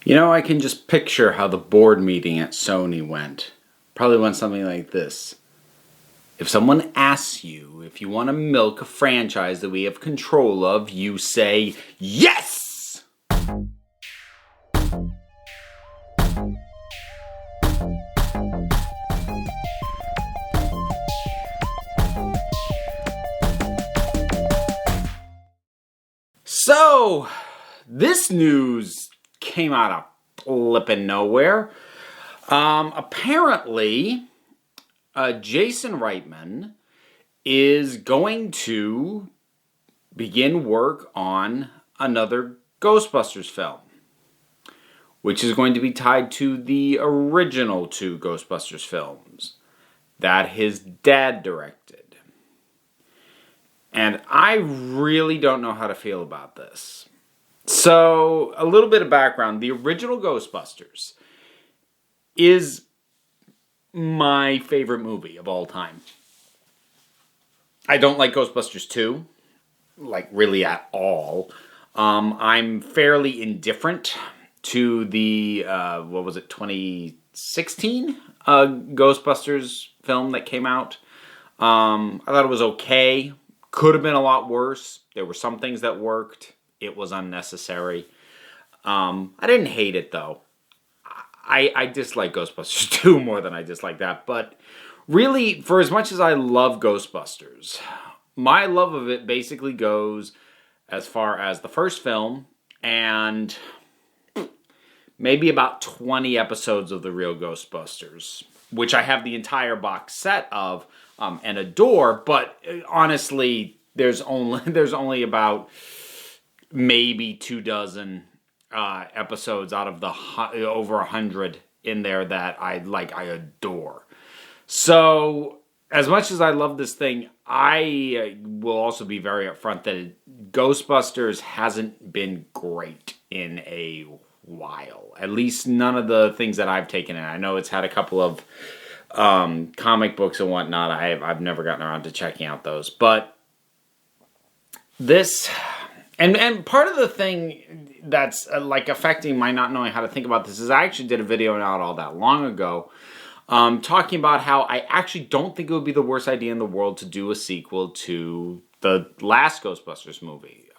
You know, I can just picture how the board meeting at Sony went. Probably went something like this. If someone asks you if you want to milk a franchise that we have control of, you say, yes! So, this news came out of flippin' nowhere. Apparently, Jason Reitman is going to begin work on another Ghostbusters film, which is going to be tied to the original two Ghostbusters films that his dad directed. And I really don't know how to feel about this. So, a little bit of background. The original Ghostbusters is my favorite movie of all time. I don't like Ghostbusters 2, like really at all. I'm fairly indifferent to the, 2016 Ghostbusters film that came out. I thought it was okay. Could have been a lot worse. There were some things that worked. It was unnecessary. I didn't hate it, though. I dislike Ghostbusters 2 more than I dislike that. But really, for as much as I love Ghostbusters, my love of it basically goes as far as the first film and maybe about 20 episodes of the real Ghostbusters, which I have the entire box set of and adore. But honestly, there's only about maybe 24 episodes out of the over 100 in there that I adore. So, as much as I love this thing, I will also be very upfront that Ghostbusters hasn't been great in a while. At least none of the things that I've taken in. I know it's had a couple of comic books and whatnot. I've never gotten around to checking out those. But this... And part of the thing that's affecting my not knowing how to think about this is I actually did a video not all that long ago talking about how I actually don't think it would be the worst idea in the world to do a sequel to the last Ghostbusters movie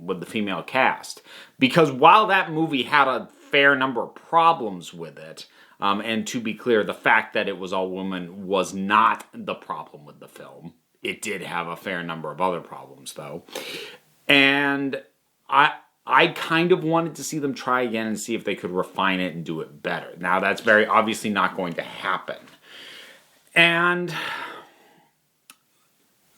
with the female cast. Because while that movie had a fair number of problems with it, and to be clear, the fact that it was all women was not the problem with the film. It did have a fair number of other problems, though. And I kind of wanted to see them try again and see if they could refine it and do it better. Now, that's very obviously not going to happen. And,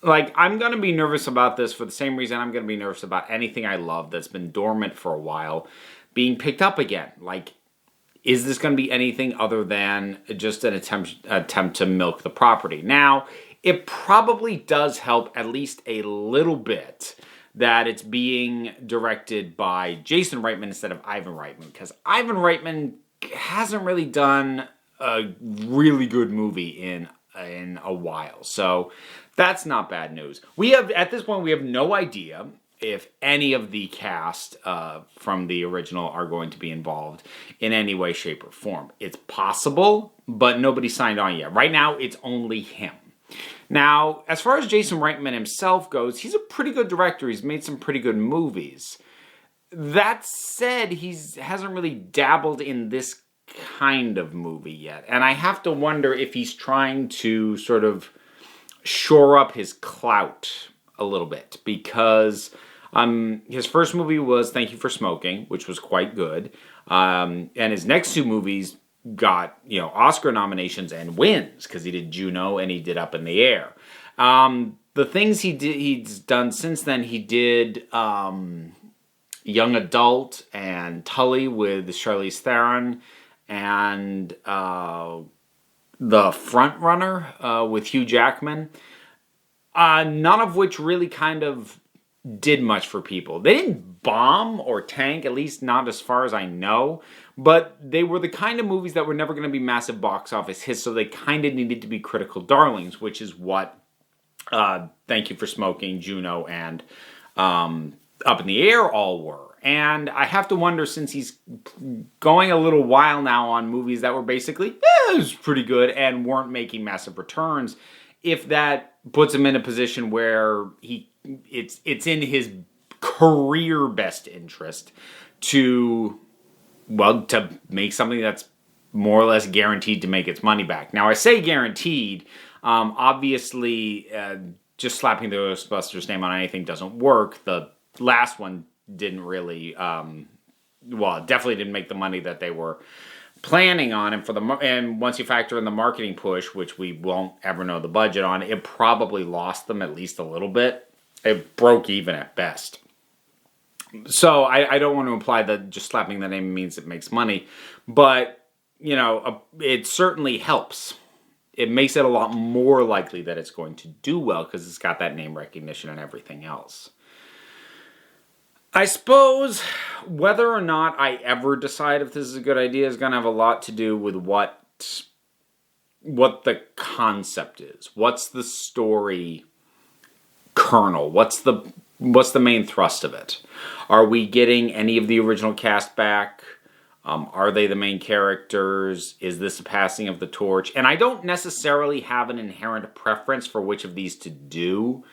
I'm going to be nervous about this for the same reason I'm going to be nervous about anything I love that's been dormant for a while being picked up again. Is this going to be anything other than just an attempt to milk the property? Now, it probably does help at least a little bit that it's being directed by Jason Reitman instead of Ivan Reitman, because Ivan Reitman hasn't really done a really good movie in a while. So that's not bad news. At this point, we have no idea if any of the cast from the original are going to be involved in any way, shape, or form. It's possible, but nobody signed on yet. Right now, it's only him. Now, as far as Jason Reitman himself goes, he's a pretty good director. He's made some pretty good movies. That said, he hasn't really dabbled in this kind of movie yet. And I have to wonder if he's trying to sort of shore up his clout a little bit. Because his first movie was Thank You for Smoking, which was quite good. And his next two movies got Oscar nominations and wins because he did Juno and he did Up in the Air. The things he's done since then, he did Young Adult and Tully with Charlize Theron and The Front Runner with Hugh Jackman. None of which really kind of did much for people. They didn't bomb or tank, at least not as far as I know, but they were the kind of movies that were never going to be massive box office hits, so they kind of needed to be critical darlings, which is what Thank You for Smoking, Juno, and Up in the Air all were. And I have to wonder, since he's going a little while now on movies that were basically, it was pretty good and weren't making massive returns, if that puts him in a position where it's in his career best interest to make something that's more or less guaranteed to make its money back. Now, I say guaranteed. Obviously, just slapping the Ghostbusters name on anything doesn't work. The last one didn't really, it definitely didn't make the money that they were planning on. And once you factor in the marketing push, which we won't ever know the budget on, it probably lost them at least a little bit. It broke even at best. So I don't want to imply that just slapping the name means it makes money, but it certainly helps. It makes it a lot more likely that it's going to do well because it's got that name recognition and everything else. I suppose whether or not I ever decide if this is a good idea is going to have a lot to do with what the concept is. What's the story kernel? What's the main thrust of it? Are we getting any of the original cast back? Are they the main characters? Is this a passing of the torch? And I don't necessarily have an inherent preference for which of these to do.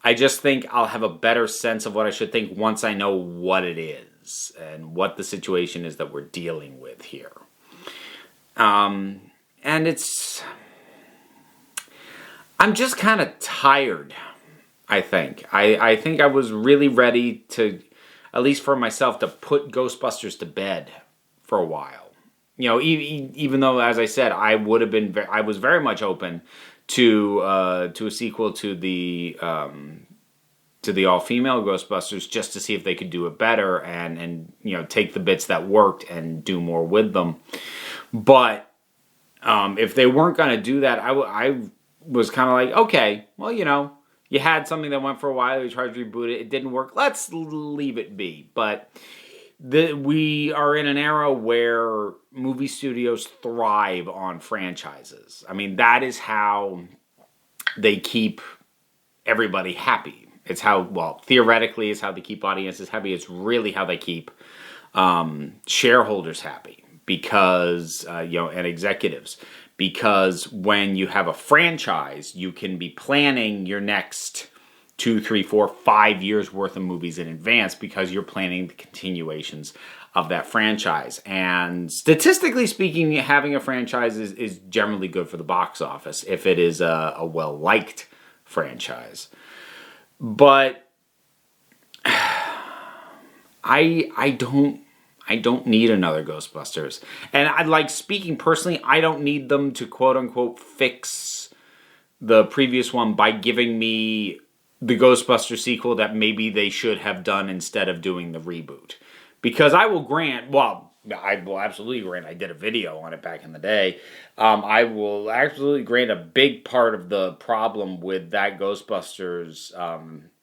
I just think I'll have a better sense of what I should think once I know what it is and what the situation is that we're dealing with here. And I'm just kind of tired, I think. I think I was really ready to, at least for myself, to put Ghostbusters to bed for a while. Even though, as I said, I was very much open to a sequel to the all-female Ghostbusters, just to see if they could do it better and take the bits that worked and do more with them. But if they weren't going to do that, I was kind of like, okay, well, you had something that went for a while, you tried to reboot it, it didn't work, let's leave it be. But we are in an era where movie studios thrive on franchises. I mean, that is how they keep everybody happy. It's how, theoretically, it's how they keep audiences happy. It's really how they keep shareholders happy because, and executives. Because when you have a franchise, you can be planning your next 2, 3, 4, 5 years worth of movies in advance because you're planning the continuations of that franchise. And statistically speaking, having a franchise is generally good for the box office if it is a well-liked franchise. But I don't need another Ghostbusters. And speaking personally, I don't need them to quote-unquote fix the previous one by giving me the Ghostbusters sequel that maybe they should have done instead of doing the reboot. Because I will absolutely grant, I did a video on it back in the day. I will absolutely grant a big part of the problem with that Ghostbusters,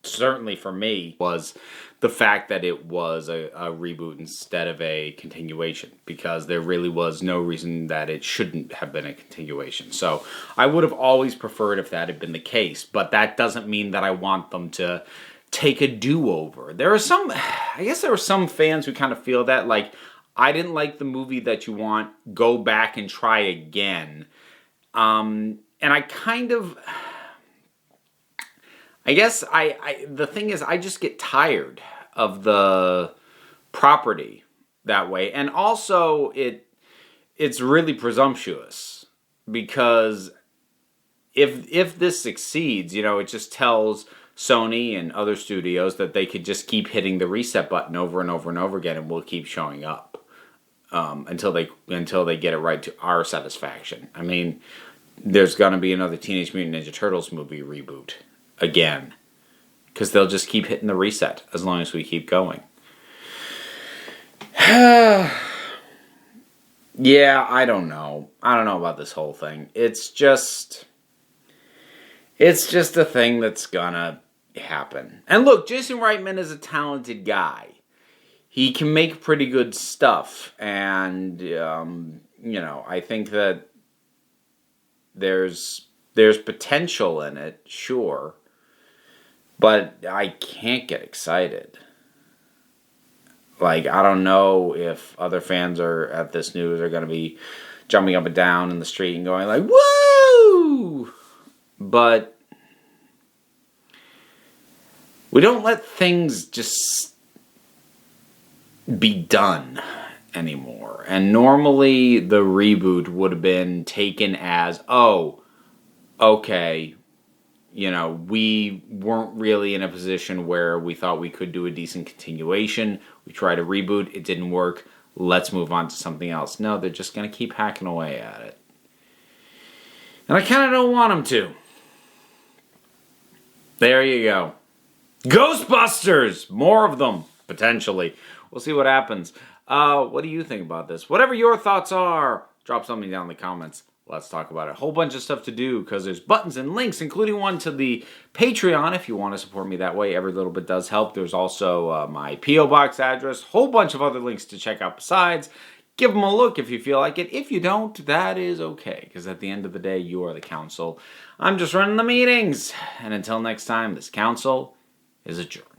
certainly for me, was the fact that it was a reboot instead of a continuation, because there really was no reason that it shouldn't have been a continuation. So I would have always preferred if that had been the case, but that doesn't mean that I want them to take a do-over. There are some fans who kind of feel that, like, I didn't like the movie that you want, go back and try again. And I kind of, I guess the thing is, I just get tired of the property that way. And also, it's really presumptuous, because if this succeeds, it just tells Sony and other studios that they could just keep hitting the reset button over and over and over again, and we'll keep showing up until they get it right to our satisfaction. I mean, there's gonna be another Teenage Mutant Ninja Turtles movie reboot again, because they'll just keep hitting the reset as long as we keep going. Yeah, I don't know about this whole thing. It's just a thing that's gonna happen. And look, Jason Reitman is a talented guy. He can make pretty good stuff, and I think that there's potential in it, sure, but I can't get excited. Like, I don't know if other fans are at this news are going to be jumping up and down in the street and going like, woo! But we don't let things just be done anymore. And normally the reboot would have been taken as, oh, okay, you know, we weren't really in a position where we thought we could do a decent continuation. We tried a reboot, it didn't work. Let's move on to something else. No, they're just going to keep hacking away at it. And I kind of don't want them to. There you go. Ghostbusters! More of them, potentially. We'll see what happens. What do you think about this? Whatever your thoughts are, drop something down in the comments. Let's talk about it. A whole bunch of stuff to do because there's buttons and links, including one to the Patreon if you want to support me that way. Every little bit does help. There's also my P.O. Box address. Whole bunch of other links to check out besides. Give them a look if you feel like it. If you don't, that is okay because at the end of the day, you are the council. I'm just running the meetings. And until next time, this council is adjourned.